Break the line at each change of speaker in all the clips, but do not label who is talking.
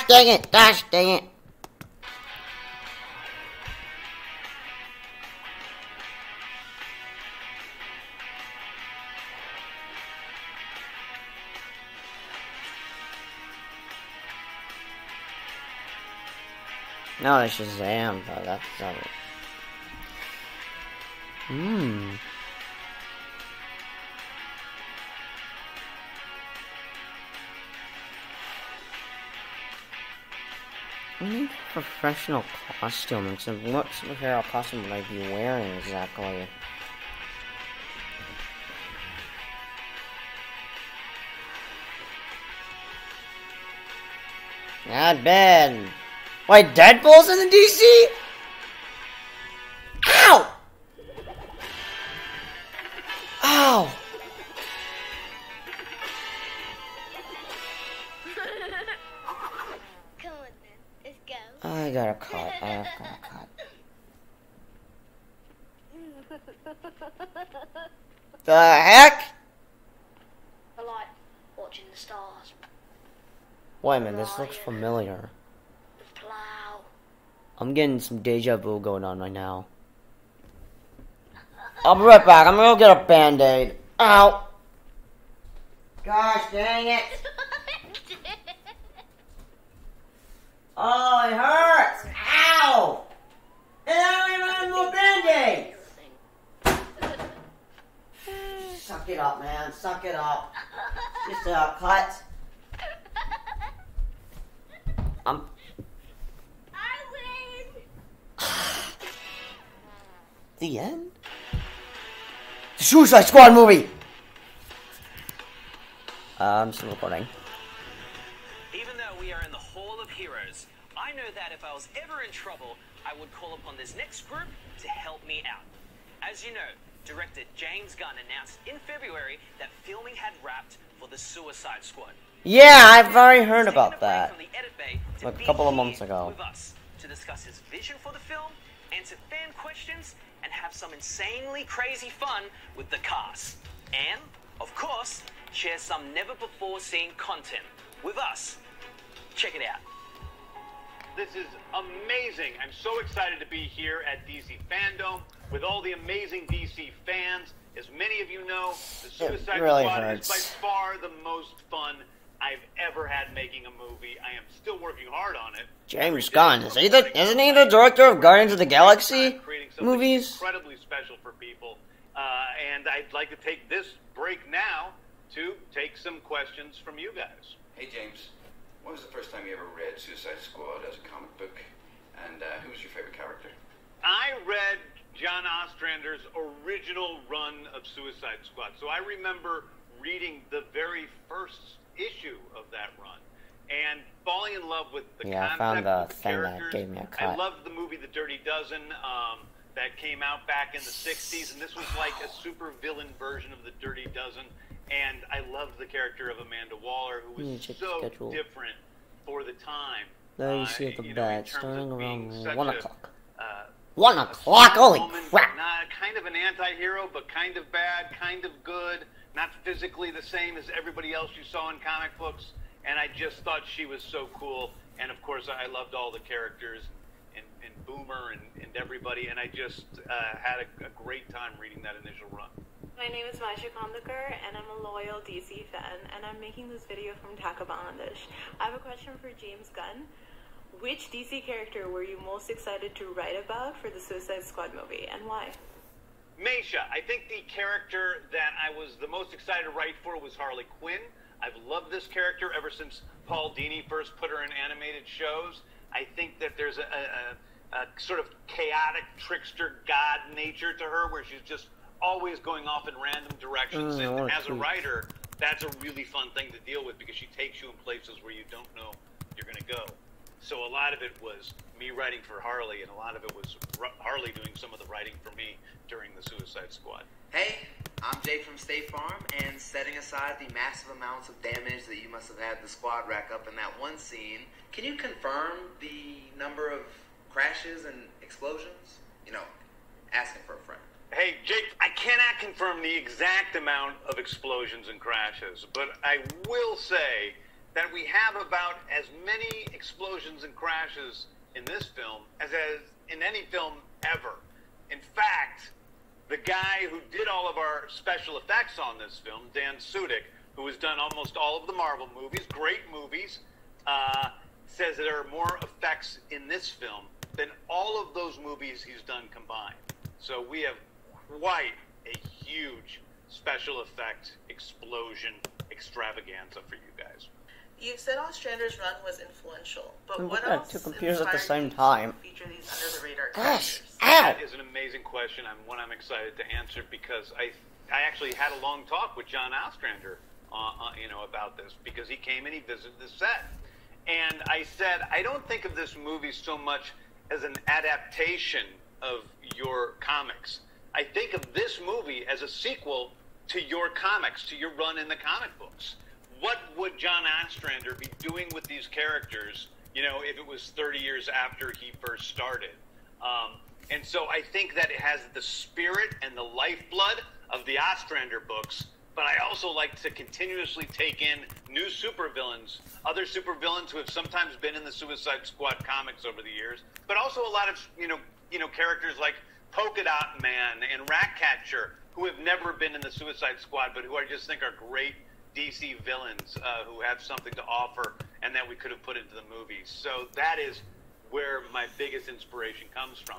dang it! Gosh dang it! No, it's Shazam, but that's not it. I need a professional costume. So what superhero costume would I be wearing exactly? Not bad. Wait, Deadpool's in the DC? Ow! Ow!
Come on then, let's go.
I got a cut. The heck?
I like watching the stars.
Wait a minute, this looks familiar.
The plow.
I'm getting some deja vu going on right now. I'll be right back. I'm gonna go get a band-aid. Ow! Gosh dang it! Oh, it hurts! Ow! And I don't even have no band-aid! Suck it up, man. Suck it up. Just a cut.
I win!
The end? The Suicide Squad movie! I'm still recording.
Even though we are in the Hall of Heroes, I know that if I was ever in trouble, I would call upon this next group to help me out. As you know, director James Gunn announced in February that filming had wrapped for the Suicide Squad.
Yeah, I've already heard about that. Like a couple of months ago.
With us to discuss his vision for the film, answer fan questions, and have some insanely crazy fun with the cast. And, of course, share some never-before-seen content with us. Check it out.
This is amazing. I'm so excited to be here at DC Fandom with all the amazing DC fans. As many of you know, the Suicide
really
Squad
hurts.
is by far the most fun I've ever had making a movie. I am still working hard on it.
James Gunn, isn't he the director of Guardians of the Galaxy movies?
Incredibly special for people. And I'd like to take this break now to take some questions from you guys.
Hey James, when was the first time you ever read Suicide Squad as a comic book? And who was your favorite character?
I read John Ostrander's original run of Suicide Squad. So I remember reading the very first issue of that run and falling in love with the
Yeah, I
concept
found the
of the
thing that
characters.
gave me a
I
cut.
loved the movie The Dirty Dozen that came out back in the 60s, and this was like a super villain version of The Dirty Dozen. And I loved the character of Amanda Waller, who was so different for the time.
There you see the bed, starting around 1 o'clock.
1
o'clock, holy crap!
Kind of an anti-hero, but kind of bad, kind of good. Not physically the same as everybody else you saw in comic books. And I just thought she was so cool. And of course, I loved all the characters and Boomer and everybody. And I just had a great time reading that initial run.
My name is Maisha Kondakar, and I'm a loyal DC fan, and I'm making this video from Dhaka, Bangladesh. I have a question for James Gunn. Which DC character were you most excited to write about for the Suicide Squad movie, and why?
Maisha, I think the character that I was the most excited to write for was Harley Quinn. I've loved this character ever since Paul Dini first put her in animated shows. I think that there's a sort of chaotic trickster god nature to her where she's just always going off in random directions. And as a writer, that's a really fun thing to deal with because she takes you in places where you don't know you're going to go. So a lot of it was me writing for Harley, and a lot of it was Harley doing some of the writing for me during the Suicide Squad.
Hey, I'm Jay from State Farm, and setting aside the massive amounts of damage that you must have had the squad rack up in that one scene, can you confirm the number of crashes and explosions? You know, asking for a friend.
Hey, Jake, I cannot confirm the exact amount of explosions and crashes, but I will say that we have about as many explosions and crashes in this film as in any film ever. In fact, the guy who did all of our special effects on this film, Dan Sudik, who has done almost all of the Marvel movies, great movies, says that there are more effects in this film than all of those movies he's done combined. So we have quite a huge special effect explosion extravaganza for you guys.
You said Ostrander's run was influential, but what
at
else
two computers at the
inspired
same
you to
time.
feature these under-the-radar
Gosh,
characters?
ow!
That is an amazing question. One I'm excited to answer because I actually had a long talk with John Ostrander, about this, because he came and he visited the set, and I said I don't think of this movie so much as an adaptation of your comics. I think of this movie as a sequel to your comics, to your run in the comic books. What would John Ostrander be doing with these characters, if it was 30 years after he first started? And so I think that it has the spirit and the lifeblood of the Ostrander books, but I also like to continuously take in new supervillains, other supervillains who have sometimes been in the Suicide Squad comics over the years, but also a lot of, characters like Polka Dot Man and Ratcatcher, who have never been in the Suicide Squad, but who I just think are great DC villains who have something to offer and that we could have put into the movies. So that is where my biggest inspiration comes from.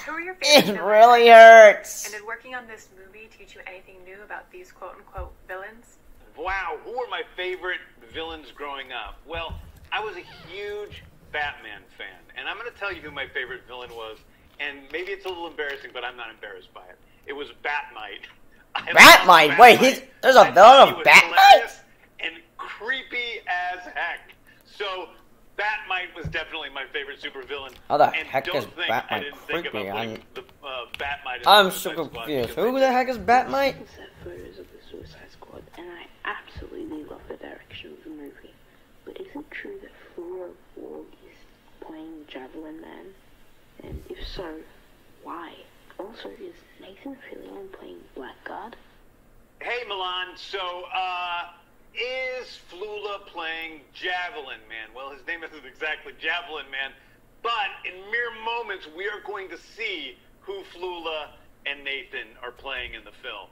Who are your favorite
It
villains?
really hurts.
And did working on this movie teach you anything new about these quote-unquote villains?
Wow, who were my favorite villains growing up? Well, I was a huge Batman fan, and I'm going to tell you who my favorite villain was, and maybe it's a little embarrassing, but I'm not embarrassed by it. It was Batmite.
Batmite? Wait, there's a villain of Batmite?
And creepy as heck. So Batmite was definitely my favorite supervillain.
How the
and
heck
don't
is
think
Batmite
I didn't think
creepy?
about putting the Batmite in
I'm
the
so
Suicide Squad
confused.
because
Who the heck is Batmite?
Set photos of the Suicide Squad, and I absolutely love the direction of the movie. But is it true that Flora Borg is playing Javelin Man? And if so, why? Also, is Nathan Fillion playing Blackguard?
Hey, Milan. So, is Flula playing Javelin Man? Well, his name isn't exactly Javelin Man, but in mere moments, we are going to see who Flula and Nathan are playing in the film.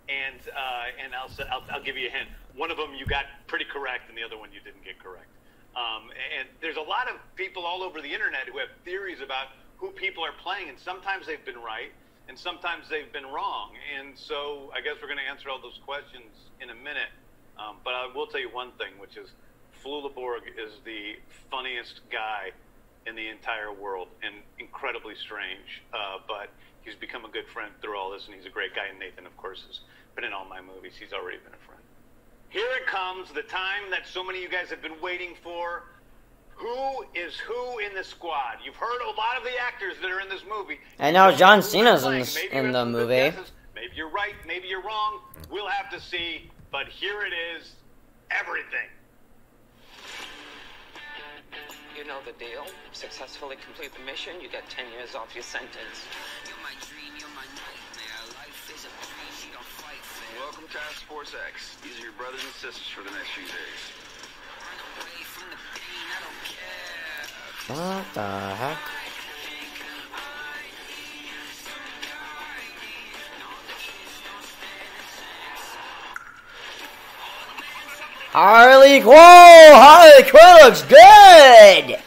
And I'll give you a hint. One of them you got pretty correct, and the other one you didn't get correct. And there's a lot of people all over the internet who have theories about who people are playing, and sometimes they've been right, and sometimes they've been wrong. And so I guess we're going to answer all those questions in a minute. But I will tell you one thing, which is Flula Borg is the funniest guy in the entire world and incredibly strange. But he's become a good friend through all this, and he's a great guy. And Nathan, of course, has been in all my movies. He's already been a friend. Here it comes, the time that so many of you guys have been waiting for. Who is who in the squad? You've heard a lot of the actors that are in this movie.
And now
You
John
know who they're
Cena's
playing.
in
Maybe you
the
have some good
movie.
guesses. Maybe you're right, maybe you're wrong. We'll have to see. But here it is, everything.
You know the deal. Successfully complete the mission, you get 10 years off your sentence. You're my dream, you're my nightmare. Life is a dream, you don't fight fair.
Welcome Task Force X. These are your brothers and sisters for the next few days.
Run away from the pain, I don't care.
What the heck? Harley Quinn! Harley Quinn looks good!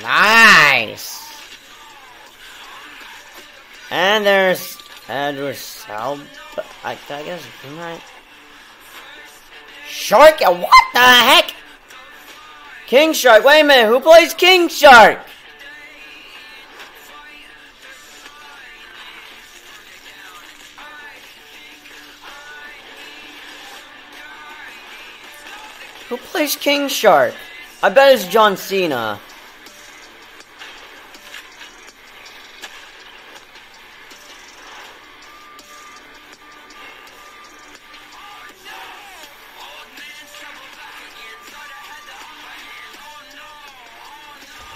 Nice! And there's Andrew Salb. I guess, right? Shark? What the heck? King Shark. Wait a minute. Who plays King Shark? Who plays King Shark? I bet it's John Cena.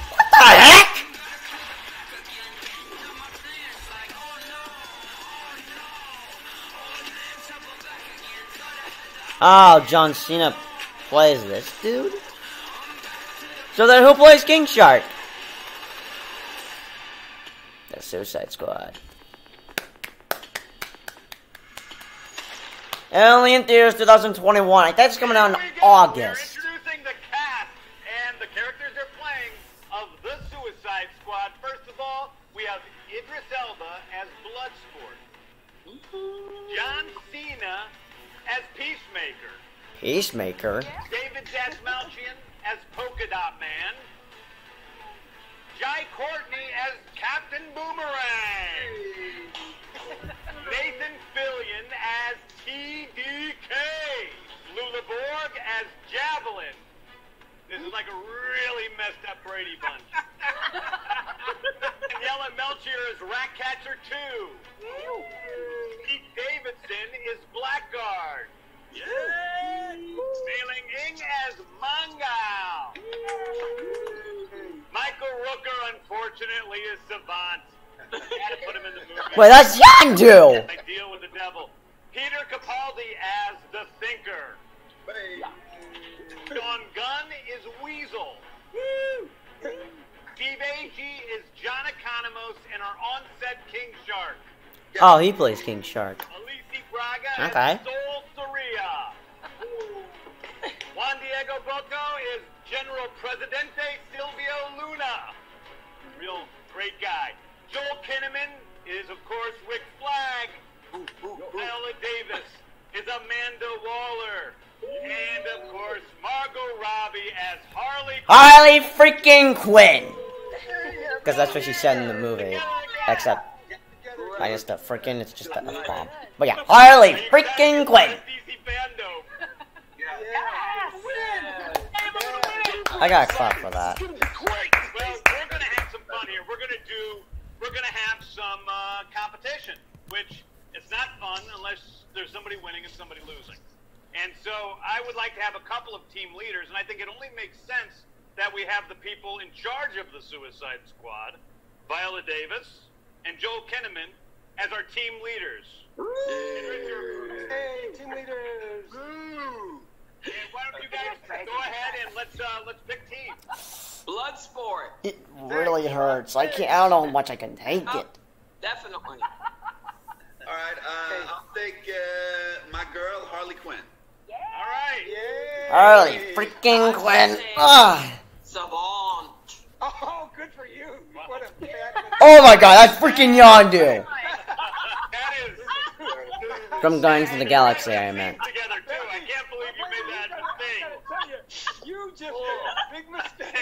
What the heck? Oh, John Cena plays this dude? So then who plays King Shark? The Suicide Squad. Only in theaters 2021. I think it's coming out in August.
We're introducing the cast and the characters they're playing of the Suicide Squad. First of all, we have Idris Elba as Bloodsport. John Cena as Peacemaker.
Peacemaker?
David Dastmalchian as Polka Dot Man. Jai Courtney as Captain Boomerang. Nathan Fillion as TDK. Lula Borg as Javelin. This is like a really messed up Brady Bunch. Daniela Melchior as Ratcatcher 2. Pete Davidson is Blackguard. Sailing Ing as Mangao. Michael Rooker, unfortunately, is Savant. Had to put him in the movie.
Wait, that's Yondu!
I deal with the devil. Peter Capaldi as the Thinker. Sean Gunn is Weasel. Steve Agee is John Economos and our on-set King Shark.
Oh, he plays King Shark.
Alicia Braga
Okay.
as Sol Soria. Juan Diego Boco is General Presidente Silvio Luna. Real great guy. Joel Kinnaman is, of course, Rick Flag. Viola Davis is Amanda Waller. And, of course, Margot Robbie as
Harley freaking Quinn! Because that's what she said in the movie. Except, I guess the freaking, it's just a F-bomb. But yeah, Harley freaking Quinn! I got a clap for that.
Well, we're gonna have some fun here. We're gonna have some competition, which it's not fun unless there's somebody winning and somebody losing. And so I would like to have a couple of team leaders, and I think it only makes sense that we have the people in charge of the Suicide Squad, Viola Davis and Joel Kinnaman, as our team leaders.
Hey, team leaders!
And why don't you guys go ahead and let's pick teams.
Bloodsport.
It really hurts. I don't know how much I can take it.
Definitely.
All right, I'll take my girl, Harley Quinn.
All right.
Harley freaking Quinn. Ugh.
Savon.
Oh, good for you. What a
Oh my god, that's freaking Yondu!
That is
From Guardians of the Galaxy, I meant.
together too. I can't believe you made that mistake.
You just made a big mistake.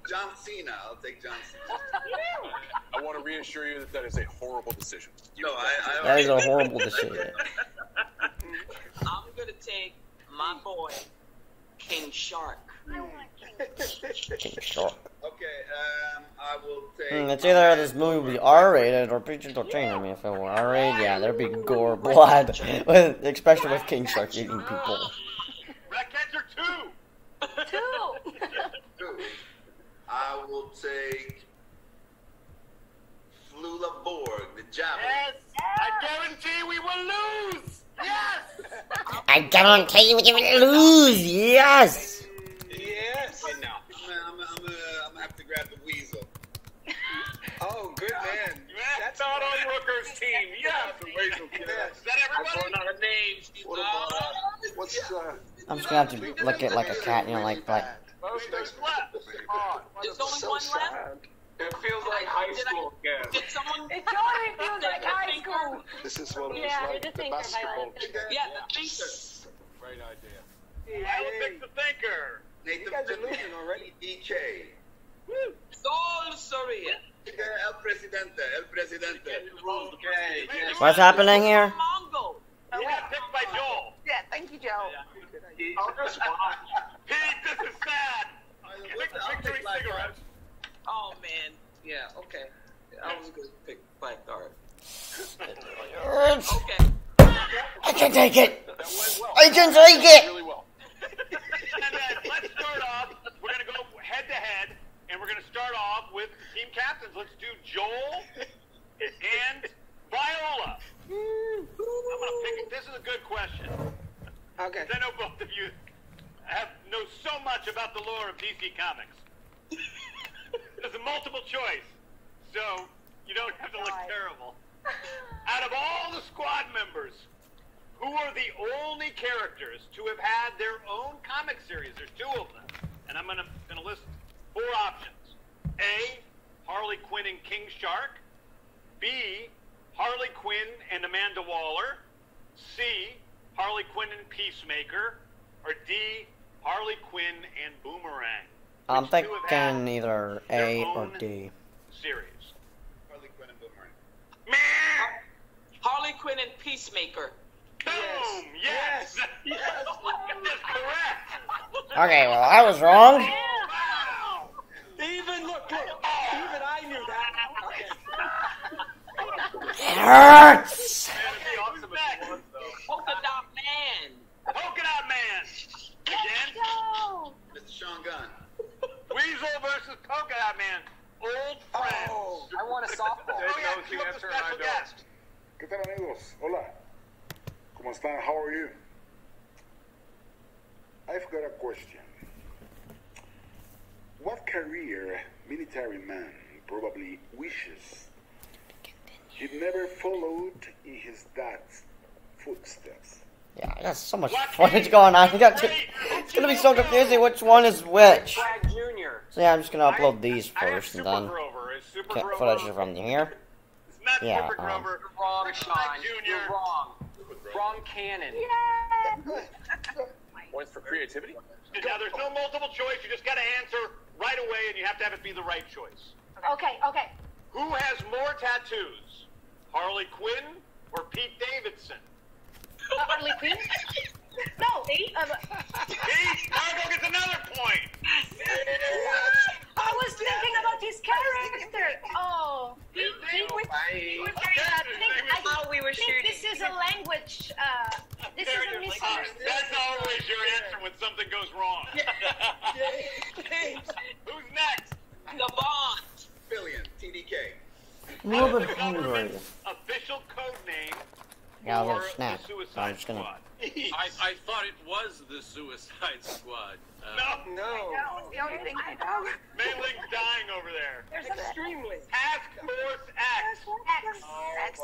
John Cena. I'll take John Cena.
I want to reassure you that that is a horrible decision.
No,
That is a horrible decision.
I'm gonna take my boy, King Shark.
King Shark.
Okay, I will take...
It's either this movie will be R-rated or PG-13. I mean, if it were R-rated, yeah, there'd be gore, blood, especially with King Shark eating people.
Ratcatcher 2.
2. I will take Flula Borg, the Javelin.
Yes, I guarantee we will lose. Yes.
I guarantee we will lose, yes!
Yes.
Wait, no. I'm gonna have to grab the weasel.
Oh, good man.
That's not on Rooker's team. Yes.
Yes.
Is that everybody?
Not a name.
What what's
I'm just gonna have to look at like a cat, you know, like,
Who's left?
There's only one left.
It feels like high school again.
Did someone?
It totally feels like high school.
This is what it was
Yeah,
like.
the
The
thinker,
basketball.
Yeah, the thinker.
Great idea.
I will pick the Thinker.
Nathan
You guys are
Fillion,
losing already.
DK.
Sol Soria.
El Presidente. Okay.
what's happening here?
Mongo.
You got picked by Joel.
Yeah, thank you, Joe.
I'll just watch.
Pete, this is sad. Victory cigarettes.
Oh man. Yeah. Okay. I was gonna pick Blackguard.
Hurts.
Okay.
I can take it!
That went well.
I can take it!
Really well.
And let's start off. We're going to go head to head, and we're going to start off with the team captains. Let's do Joel and Viola. I'm going to pick. This is a good question. about the lore of DC Comics. There's a multiple choice, so you don't have to look terrible. Out of all the squad members, who are the only characters to have had their own comic series? There's two of them, and I'm gonna list four options. A, Harley Quinn and King Shark. B, Harley Quinn and Amanda Waller. C, Harley Quinn and Peacemaker. Or D, Harley Quinn and Boomerang.
I'm
Which two have had
thinking either
their
A or
own
D.
series?
Harley Quinn and Boomerang.
Harley Quinn and Peacemaker.
Boom! Yes! Yes! That's correct!
Okay, well, I was wrong.
Wow!
Even even I knew that.
It hurts!
Who's next?
Polka Dot Man.
Polka Dot Man! Again?
Mr. Sean Gunn.
Weasel versus Polka Dot Man. Old friends.
Oh,
I want a softball.
Oh yeah, cue up the special guest.
¿Qué tal, amigos? Hola. ¿Cómo están? How are you? I've got a question. What career military man probably wishes he'd never followed in his dad's footsteps?
Yeah, I got so much footage going on. It's gonna be so confusing which one is which.
Brad Jr.
So yeah, I'm just gonna upload these
I have
first and
Super
then
Grover. Is Super
get
Grover?
footage from here.
It's not
Yeah,
Super Grover.
You're wrong,
Rick
Sean.
Flag Jr.
You're wrong. Wrong canon.
Points for creativity.
Now, there's no multiple choice. You just got to answer right away, and you have to have it be the right choice.
Okay, okay.
Who has more tattoos, Harley Quinn or Pete Davidson?
Harley Quinn? No.
Pete, Margot gets another point.
I was thinking about his character. Oh.
we were shooting.
This is a language. This is a misunderstanding.
That's always your answer when something goes wrong. Who's next?
The Bond.
Billion, TDK.
I'm a little bit hungry.
Government's official code name
Yeah, I'll
for
get a snack.
the
So I'm
Suicide
just gonna.
Squad.
I thought it was the Suicide Squad.
No.
The only thing I know.
Mei Ling's dying over there.
There's extremely.
Task Force X.
X.